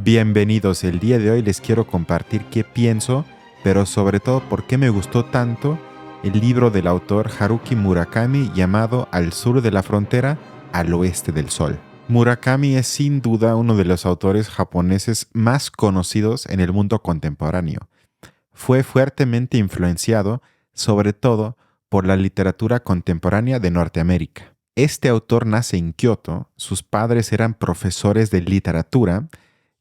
Bienvenidos, el día de hoy les quiero compartir qué pienso, pero sobre todo por qué me gustó tanto el libro del autor Haruki Murakami llamado Al sur de la frontera, al oeste del sol. Murakami es sin duda uno de los autores japoneses más conocidos en el mundo contemporáneo. Fue fuertemente influenciado, sobre todo, por la literatura contemporánea de Norteamérica. Este autor nace en Kioto, sus padres eran profesores de literatura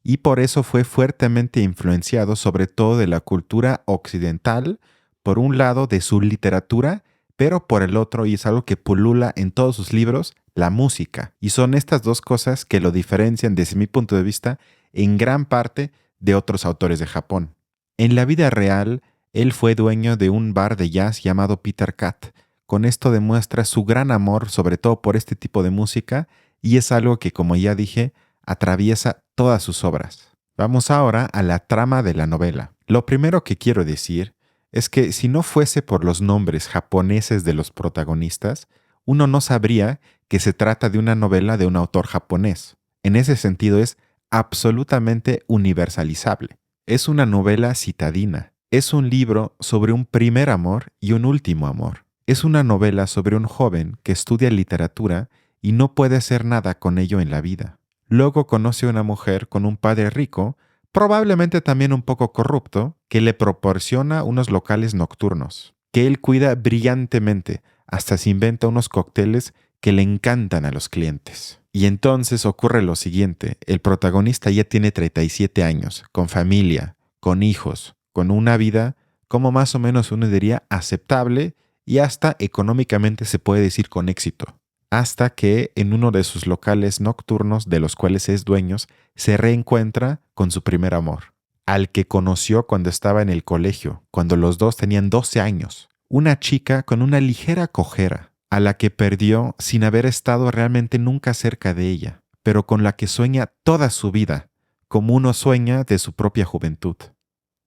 y por eso fue fuertemente influenciado sobre todo de la cultura occidental, por un lado de su literatura, pero por el otro, y es algo que pulula en todos sus libros, la música. Y son estas dos cosas que lo diferencian desde mi punto de vista en gran parte de otros autores de Japón. En la vida real, él fue dueño de un bar de jazz llamado Peter Cat. Con esto demuestra su gran amor sobre todo por este tipo de música y es algo que, como ya dije, atraviesa todas sus obras. Vamos ahora a la trama de la novela. Lo primero que quiero decir es que si no fuese por los nombres japoneses de los protagonistas, uno no sabría que se trata de una novela de un autor japonés. En ese sentido es absolutamente universalizable. Es una novela citadina. Es un libro sobre un primer amor y un último amor. Es una novela sobre un joven que estudia literatura y no puede hacer nada con ello en la vida. Luego conoce a una mujer con un padre rico, probablemente también un poco corrupto, que le proporciona unos locales nocturnos, que él cuida brillantemente, hasta se inventa unos cócteles que le encantan a los clientes. Y entonces ocurre lo siguiente, el protagonista ya tiene 37 años, con familia, con hijos, con una vida, como más o menos uno diría, aceptable y hasta económicamente se puede decir con éxito. Hasta que en uno de sus locales nocturnos, de los cuales es dueño, se reencuentra con su primer amor, al que conoció cuando estaba en el colegio, cuando los dos tenían 12 años. Una chica con una ligera cojera, a la que perdió sin haber estado realmente nunca cerca de ella, pero con la que sueña toda su vida, como uno sueña de su propia juventud.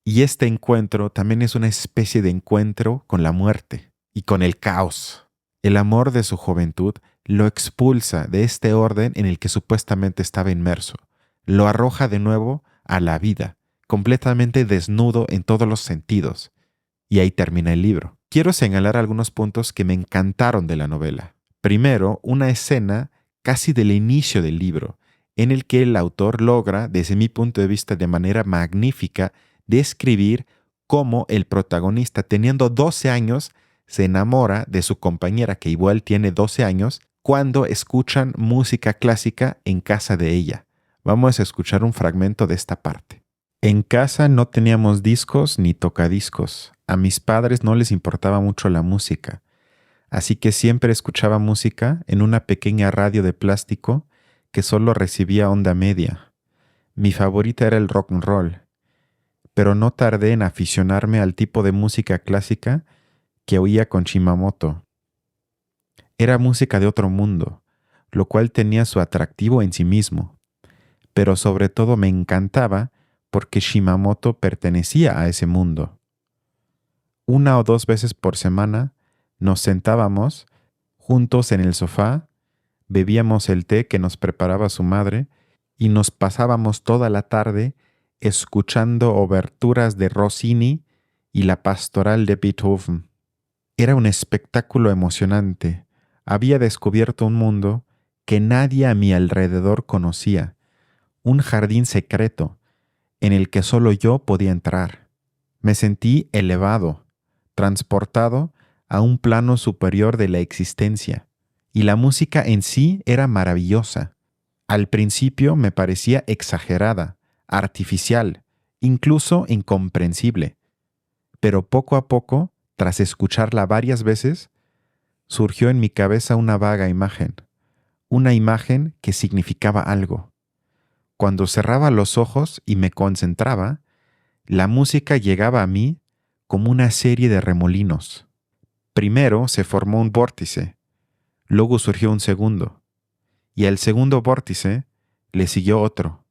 Y este encuentro también es una especie de encuentro con la muerte y con el caos. El amor de su juventud lo expulsa de este orden en el que supuestamente estaba inmerso. Lo arroja de nuevo a la vida, completamente desnudo en todos los sentidos. Y ahí termina el libro. Quiero señalar algunos puntos que me encantaron de la novela. Primero, una escena casi del inicio del libro, en el que el autor logra, desde mi punto de vista de manera magnífica, describir cómo el protagonista, teniendo 12 años, se enamora de su compañera, que igual tiene 12 años, cuando escuchan música clásica en casa de ella. Vamos a escuchar un fragmento de esta parte. En casa no teníamos discos ni tocadiscos. A mis padres no les importaba mucho la música, así que siempre escuchaba música en una pequeña radio de plástico que solo recibía onda media. Mi favorita era el rock and roll, pero no tardé en aficionarme al tipo de música clásica que oía con Shimamoto. Era música de otro mundo, lo cual tenía su atractivo en sí mismo, pero sobre todo me encantaba porque Shimamoto pertenecía a ese mundo. 1 o 2 veces por semana nos sentábamos juntos en el sofá, bebíamos el té que nos preparaba su madre y nos pasábamos toda la tarde escuchando oberturas de Rossini y la pastoral de Beethoven. Era un espectáculo emocionante. Había descubierto un mundo que nadie a mi alrededor conocía, un jardín secreto en el que solo yo podía entrar. Me sentí elevado, transportado a un plano superior de la existencia, y la música en sí era maravillosa. Al principio me parecía exagerada, artificial, incluso incomprensible, pero poco a poco, tras escucharla varias veces, surgió en mi cabeza una vaga imagen, una imagen que significaba algo. Cuando cerraba los ojos y me concentraba, la música llegaba a mí como una serie de remolinos. Primero se formó un vórtice, luego surgió un segundo, y al segundo vórtice le siguió otro.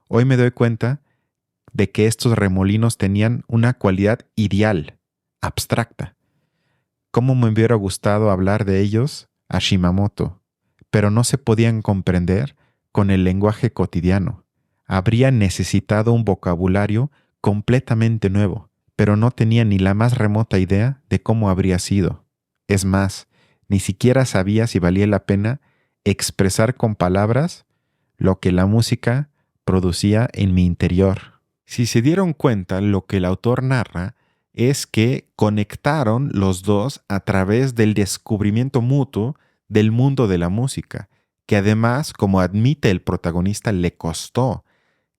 Hoy me doy cuenta de que estos remolinos tenían una cualidad ideal, abstracta. Cómo me hubiera gustado hablar de ellos a Shimamoto, pero no se podían comprender con el lenguaje cotidiano. habría necesitado un vocabulario completamente nuevo, pero no tenía ni la más remota idea de cómo habría sido. Es más, ni siquiera sabía si valía la pena expresar con palabras lo que la música producía en mi interior. Si se dieron cuenta, lo que el autor narra es que conectaron los dos a través del descubrimiento mutuo del mundo de la música, que además, como admite el protagonista, le costó,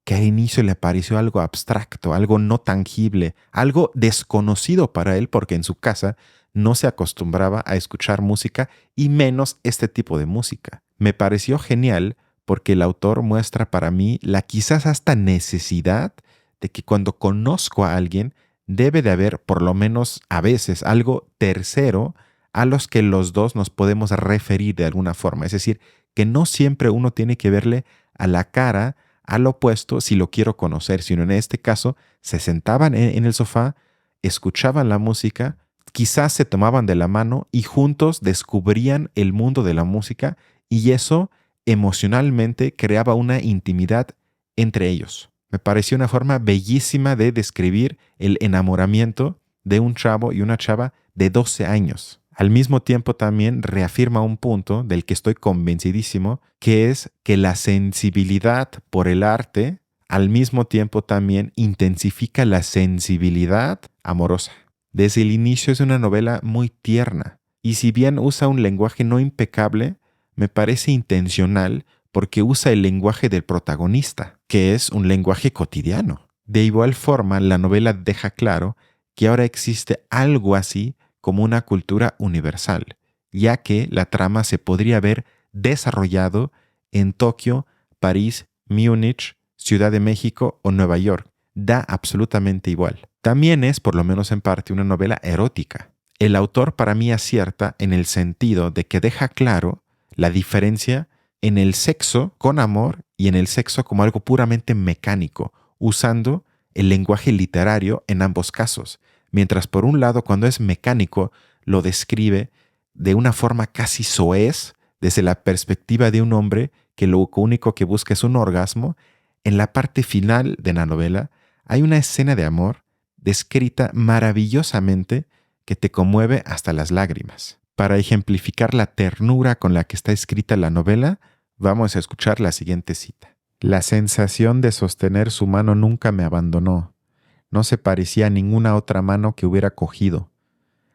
que al inicio le pareció algo abstracto, algo no tangible, algo desconocido para él porque en su casa no se acostumbraba a escuchar música y menos este tipo de música. Me pareció genial porque el autor muestra para mí la quizás hasta necesidad de que cuando conozco a alguien debe de haber por lo menos a veces algo tercero a los que los dos nos podemos referir de alguna forma. Es decir, que no siempre uno tiene que verle a la cara al opuesto si lo quiero conocer, sino en este caso se sentaban en el sofá, escuchaban la música, quizás se tomaban de la mano y juntos descubrían el mundo de la música y eso emocionalmente creaba una intimidad entre ellos. Me pareció una forma bellísima de describir el enamoramiento de un chavo y una chava de 12 años. Al mismo tiempo también reafirma un punto del que estoy convencidísimo, que es que la sensibilidad por el arte al mismo tiempo también intensifica la sensibilidad amorosa. Desde el inicio es una novela muy tierna y si bien usa un lenguaje no impecable, me parece intencional porque usa el lenguaje del protagonista, que es un lenguaje cotidiano. De igual forma, la novela deja claro que ahora existe algo así como una cultura universal, ya que la trama se podría haber desarrollado en Tokio, París, Múnich, Ciudad de México o Nueva York. Da absolutamente igual. También es, por lo menos en parte, una novela erótica. El autor para mí acierta en el sentido de que deja claro la diferencia en el sexo con amor y en el sexo como algo puramente mecánico, usando el lenguaje literario en ambos casos. Mientras por un lado, cuando es mecánico, lo describe de una forma casi soez, desde la perspectiva de un hombre que lo único que busca es un orgasmo, en la parte final de la novela hay una escena de amor descrita maravillosamente que te conmueve hasta las lágrimas. Para ejemplificar la ternura con la que está escrita la novela, vamos a escuchar la siguiente cita. La sensación de sostener su mano nunca me abandonó. No se parecía a ninguna otra mano que hubiera cogido,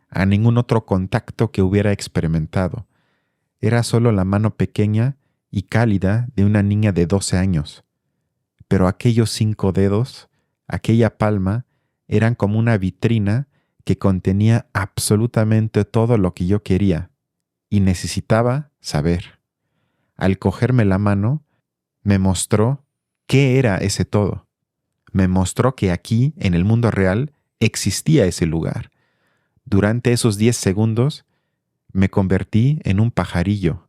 a ningún otro contacto que hubiera experimentado. Era solo la mano pequeña y cálida de una niña de 12 años. Pero aquellos 5 dedos, aquella palma, eran como una vitrina que contenía absolutamente todo lo que yo quería y necesitaba saber. Al cogerme la mano, me mostró qué era ese todo. Me mostró que aquí, en el mundo real, existía ese lugar. Durante esos 10 segundos, me convertí en un pajarillo,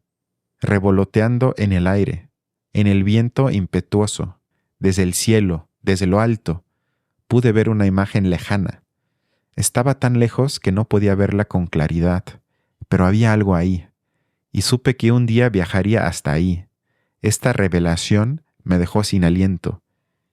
revoloteando en el aire, en el viento impetuoso, desde el cielo, desde lo alto. Pude ver una imagen lejana. Estaba tan lejos que no podía verla con claridad, pero había algo ahí, y supe que un día viajaría hasta ahí. Esta revelación me dejó sin aliento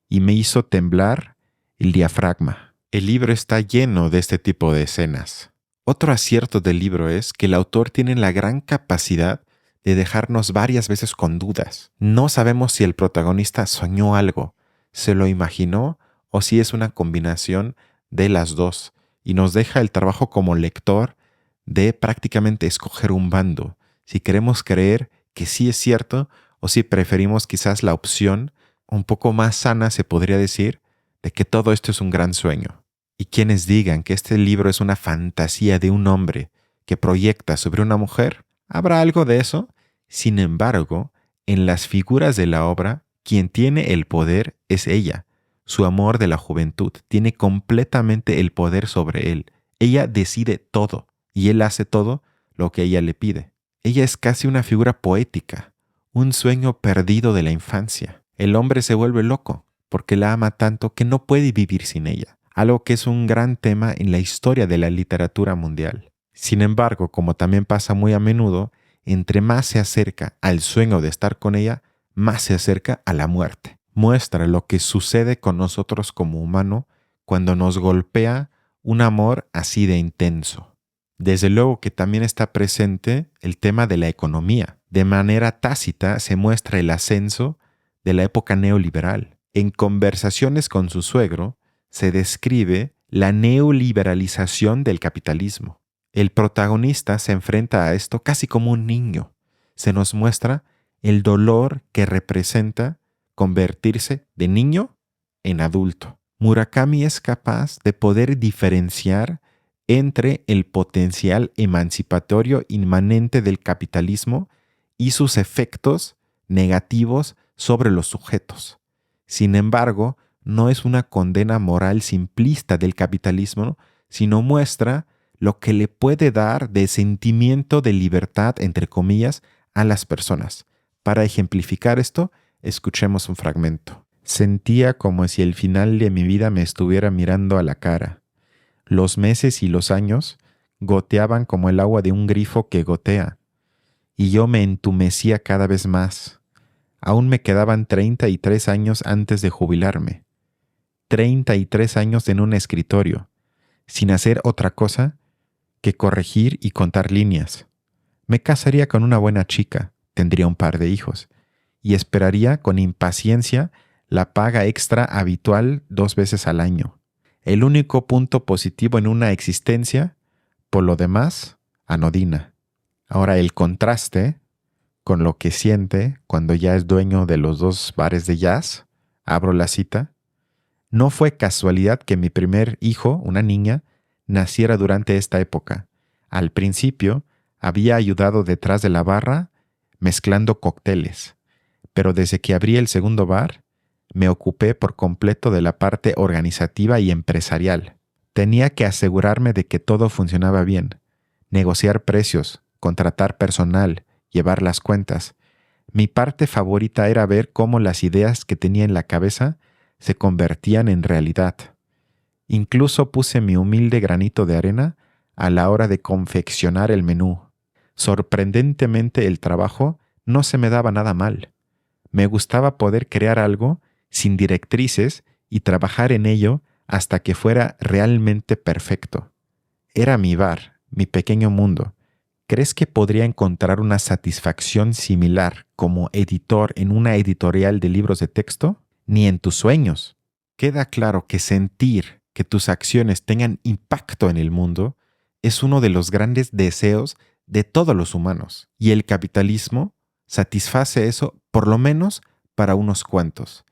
y me hizo temblar el diafragma. El libro está lleno de este tipo de escenas. Otro acierto del libro es que el autor tiene la gran capacidad de dejarnos varias veces con dudas. No sabemos si el protagonista soñó algo, se lo imaginó o si es una combinación de las dos, y nos deja el trabajo como lector de prácticamente escoger un bando, si queremos creer que sí es cierto o si preferimos quizás la opción un poco más sana, se podría decir, de que todo esto es un gran sueño. Y quienes digan que este libro es una fantasía de un hombre que proyecta sobre una mujer, habrá algo de eso. Sin embargo, en las figuras de la obra, quien tiene el poder es ella. Su amor de la juventud tiene completamente el poder sobre él. Ella decide todo y él hace todo lo que ella le pide. Ella es casi una figura poética, un sueño perdido de la infancia. El hombre se vuelve loco porque la ama tanto que no puede vivir sin ella, algo que es un gran tema en la historia de la literatura mundial. Sin embargo, como también pasa muy a menudo, entre más se acerca al sueño de estar con ella, más se acerca a la muerte. muestra lo que sucede con nosotros como humano cuando nos golpea un amor así de intenso. Desde luego que también está presente el tema de la economía. De manera tácita se muestra el ascenso de la época neoliberal. En conversaciones con su suegro se describe la neoliberalización del capitalismo. El protagonista se enfrenta a esto casi como un niño. Se nos muestra el dolor que representa convertirse de niño en adulto. Murakami es capaz de poder diferenciar entre el potencial emancipatorio inmanente del capitalismo y sus efectos negativos sobre los sujetos. Sin embargo, no es una condena moral simplista del capitalismo, sino muestra lo que le puede dar de sentimiento de libertad, entre comillas, a las personas. Para ejemplificar esto, escuchemos un fragmento. Sentía como si el final de mi vida me estuviera mirando a la cara. Los meses y los años goteaban como el agua de un grifo que gotea, y yo me entumecía cada vez más. Aún me quedaban 33 años antes de jubilarme. 33 años en un escritorio, sin hacer otra cosa que corregir y contar líneas. Me casaría con una buena chica, tendría un par de hijos, y esperaría con impaciencia la paga extra habitual 2 veces al año. El único punto positivo en una existencia, por lo demás, anodina. Ahora el contraste con lo que siente cuando ya es dueño de los 2 bares de jazz, abro la cita, no fue casualidad que mi primer hijo, una niña, naciera durante esta época. Al principio, había ayudado detrás de la barra mezclando cócteles, pero desde que abrí el segundo bar, me ocupé por completo de la parte organizativa y empresarial. Tenía que asegurarme de que todo funcionaba bien, negociar precios, contratar personal, llevar las cuentas. Mi parte favorita era ver cómo las ideas que tenía en la cabeza se convertían en realidad. Incluso puse mi humilde granito de arena a la hora de confeccionar el menú. Sorprendentemente el trabajo no se me daba nada mal. Me gustaba poder crear algo sin directrices y trabajar en ello hasta que fuera realmente perfecto. Era mi bar, mi pequeño mundo. ¿Crees que podría encontrar una satisfacción similar como editor en una editorial de libros de texto? Ni en tus sueños. Queda claro que sentir que tus acciones tengan impacto en el mundo es uno de los grandes deseos de todos los humanos. Y el capitalismo satisface eso por lo menos para unos cuantos,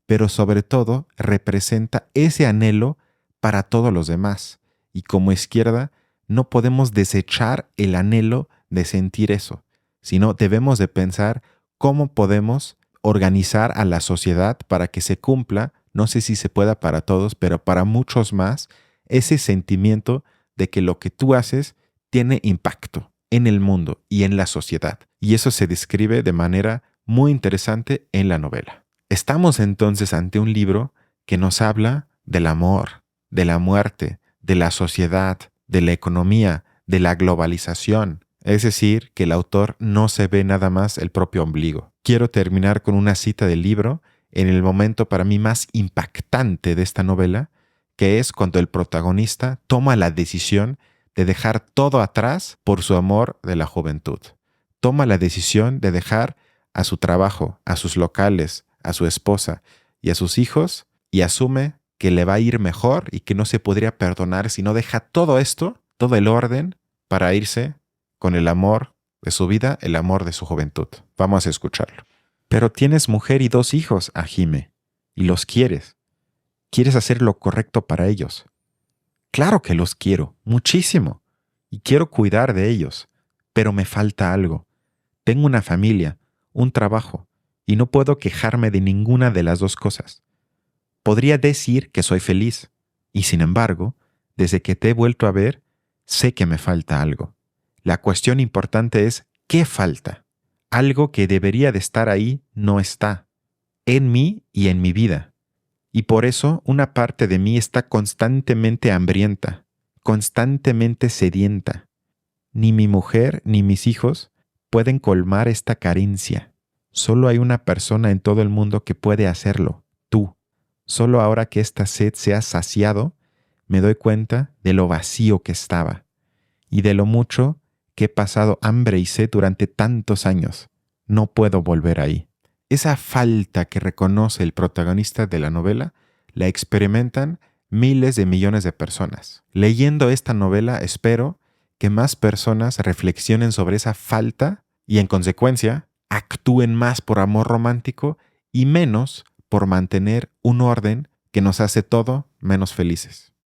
pero sobre todo representa ese anhelo para todos los demás. Y como izquierda no podemos desechar el anhelo de sentir eso, sino debemos de pensar cómo podemos organizar a la sociedad para que se cumpla, no sé si se pueda para todos, pero para muchos más, ese sentimiento de que lo que tú haces tiene impacto en el mundo y en la sociedad. Y eso se describe de manera muy interesante en la novela. Estamos entonces ante un libro que nos habla del amor, de la muerte, de la sociedad, de la economía, de la globalización. Es decir, que el autor no se ve nada más el propio ombligo. Quiero terminar con una cita del libro en el momento para mí más impactante de esta novela, que es cuando el protagonista toma la decisión de dejar todo atrás por su amor de la juventud. Toma la decisión de dejar a su trabajo, a sus locales, a su esposa y a sus hijos y asume que le va a ir mejor y que no se podría perdonar si no deja todo esto, todo el orden, para irse con el amor de su vida, el amor de su juventud. Vamos a escucharlo. Pero tienes mujer y 2 hijos, Hajime, y los quieres. Quieres hacer lo correcto para ellos. Claro que los quiero, muchísimo, y quiero cuidar de ellos, pero me falta algo. Tengo una familia, un trabajo, y no puedo quejarme de ninguna de las 2 cosas. Podría decir que soy feliz, y sin embargo, desde que te he vuelto a ver, sé que me falta algo. La cuestión importante es, ¿qué falta? Algo que debería de estar ahí no está, en mí y en mi vida. Y por eso una parte de mí está constantemente hambrienta, constantemente sedienta. Ni mi mujer ni mis hijos pueden colmar esta carencia. Solo hay una persona en todo el mundo que puede hacerlo, tú. Solo ahora que esta sed se ha saciado, me doy cuenta de lo vacío que estaba y de lo mucho que he pasado hambre y sed durante tantos años. No puedo volver ahí. Esa falta que reconoce el protagonista de la novela la experimentan miles de millones de personas. Leyendo esta novela espero que más personas reflexionen sobre esa falta y en consecuencia actúen más por amor romántico y menos por mantener un orden que nos hace todo menos felices.